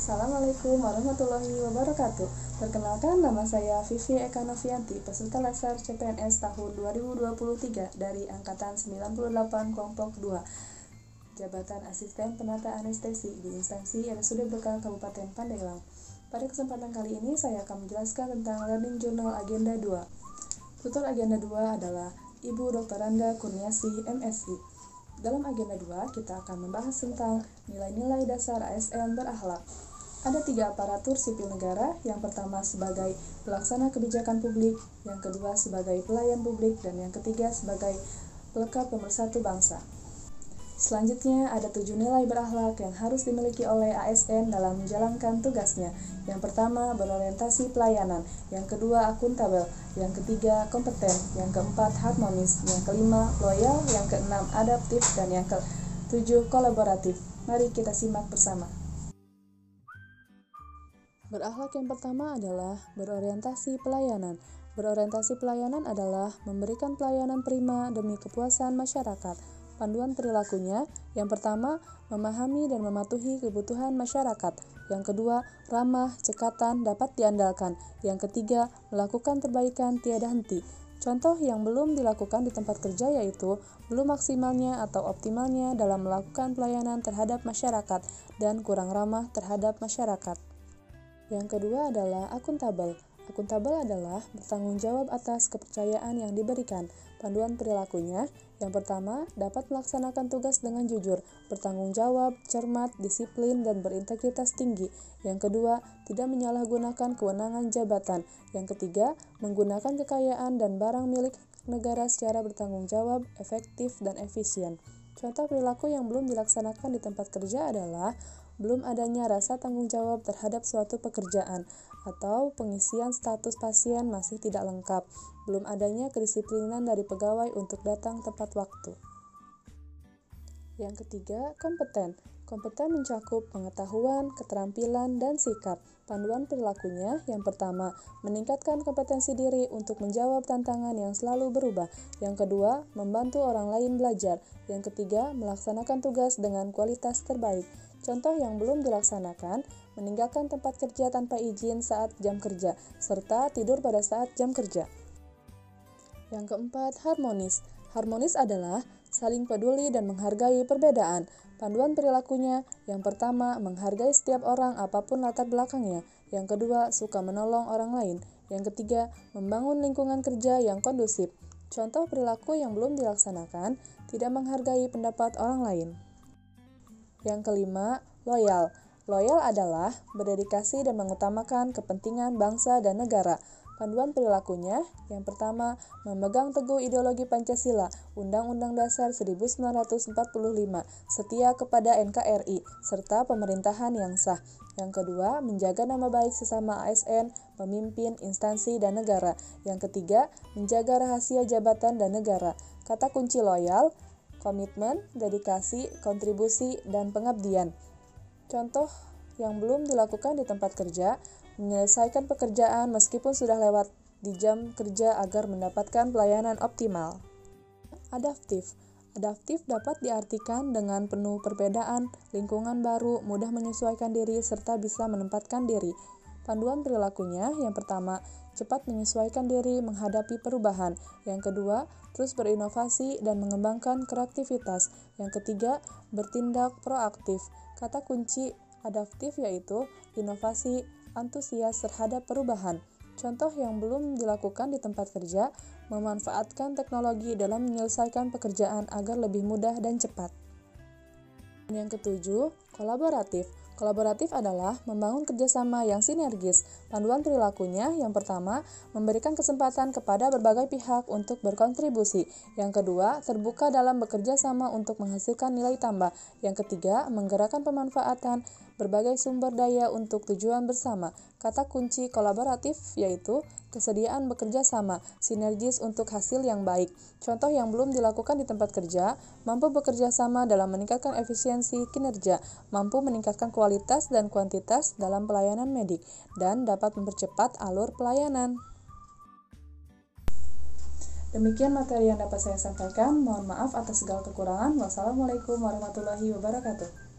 Assalamualaikum warahmatullahi wabarakatuh. Perkenalkan, nama saya Vivi Eka Novianti, peserta Latsar CPNS tahun 2023 dari Angkatan 98 Kelompok 2, Jabatan Asisten Penata Anestesi di instansi RSUD Bekal Kabupaten Pandeglang. Pada kesempatan kali ini, saya akan menjelaskan tentang Learning Journal Agenda 2. Tutor Agenda 2 adalah Ibu Dr. Randa Kurniasi, MSI. Dalam Agenda 2, kita akan membahas tentang nilai-nilai dasar ASN berakhlak. Ada 3 aparatur sipil negara, yang pertama sebagai pelaksana kebijakan publik, yang kedua sebagai pelayan publik, dan yang ketiga sebagai pelekat pemersatu bangsa. Selanjutnya, ada 7 nilai berakhlak yang harus dimiliki oleh ASN dalam menjalankan tugasnya. Yang pertama, berorientasi pelayanan, yang kedua, akuntabel, yang ketiga, kompeten, yang keempat, harmonis, yang kelima, loyal, yang keenam, adaptif, dan yang ketujuh, kolaboratif. Mari kita simak bersama. Berakhlak yang pertama adalah berorientasi pelayanan. Berorientasi pelayanan adalah memberikan pelayanan prima demi kepuasan masyarakat. Panduan perilakunya, yang pertama, memahami dan mematuhi kebutuhan masyarakat. Yang kedua, ramah, cekatan, dapat diandalkan. Yang ketiga, melakukan perbaikan tiada henti. Contoh yang belum dilakukan di tempat kerja yaitu belum maksimalnya atau optimalnya dalam melakukan pelayanan terhadap masyarakat dan kurang ramah terhadap masyarakat. Yang kedua adalah akuntabel. Akuntabel adalah bertanggung jawab atas kepercayaan yang diberikan. Panduan perilakunya, yang pertama, dapat melaksanakan tugas dengan jujur, bertanggung jawab, cermat, disiplin, dan berintegritas tinggi. Yang kedua, tidak menyalahgunakan kewenangan jabatan. Yang ketiga, menggunakan kekayaan dan barang milik negara secara bertanggung jawab, efektif, dan efisien. Contoh perilaku yang belum dilaksanakan di tempat kerja adalah belum adanya rasa tanggung jawab terhadap suatu pekerjaan, atau pengisian status pasien masih tidak lengkap, belum adanya kedisiplinan dari pegawai untuk datang tepat waktu. Yang ketiga, kompeten. Kompeten mencakup pengetahuan, keterampilan, dan sikap. Panduan perilakunya, yang pertama, meningkatkan kompetensi diri untuk menjawab tantangan yang selalu berubah. Yang kedua, membantu orang lain belajar. Yang ketiga, melaksanakan tugas dengan kualitas terbaik. Contoh yang belum dilaksanakan, meninggalkan tempat kerja tanpa izin saat jam kerja, serta tidur pada saat jam kerja. Yang keempat, harmonis. Harmonis adalah saling peduli dan menghargai perbedaan. Panduan perilakunya, yang pertama, menghargai setiap orang apapun latar belakangnya. Yang kedua, suka menolong orang lain. Yang ketiga, membangun lingkungan kerja yang kondusif. Contoh perilaku yang belum dilaksanakan, tidak menghargai pendapat orang lain. Yang kelima, loyal. Loyal adalah berdedikasi dan mengutamakan kepentingan bangsa dan negara. Panduan perilakunya, yang pertama, memegang teguh ideologi Pancasila, Undang-Undang Dasar 1945, setia kepada NKRI, serta pemerintahan yang sah. Yang kedua, menjaga nama baik sesama ASN, pemimpin, instansi, dan negara. Yang ketiga, menjaga rahasia jabatan dan negara. Kata kunci loyal, komitmen, dedikasi, kontribusi, dan pengabdian. Contoh yang belum dilakukan di tempat kerja, menyelesaikan pekerjaan meskipun sudah lewat di jam kerja agar mendapatkan pelayanan optimal. Adaptif. Adaptif dapat diartikan dengan penuh perbedaan, lingkungan baru, mudah menyesuaikan diri, serta bisa menempatkan diri. Panduan perilakunya, yang pertama, cepat menyesuaikan diri menghadapi perubahan. Yang kedua, terus berinovasi dan mengembangkan kreativitas. Yang ketiga, bertindak proaktif. Kata kunci adaptif yaitu inovasi, antusias terhadap perubahan. Contoh yang belum dilakukan di tempat kerja, memanfaatkan teknologi dalam menyelesaikan pekerjaan agar lebih mudah dan cepat. Yang ketujuh, kolaboratif. Kolaboratif adalah membangun kerjasama yang sinergis. Panduan perilakunya, yang pertama, memberikan kesempatan kepada berbagai pihak untuk berkontribusi. Yang kedua, terbuka dalam bekerja sama untuk menghasilkan nilai tambah. Yang ketiga, menggerakkan pemanfaatan berbagai sumber daya untuk tujuan bersama. Kata kunci kolaboratif yaitu kesediaan bekerja sama, sinergis untuk hasil yang baik. Contoh yang belum dilakukan di tempat kerja, mampu bekerja sama dalam meningkatkan efisiensi kinerja, mampu meningkatkan kualitas dan kuantitas dalam pelayanan medik, dan dapat mempercepat alur pelayanan. Demikian materi yang dapat saya sampaikan. Mohon maaf atas segala kekurangan. Wassalamualaikum warahmatullahi wabarakatuh.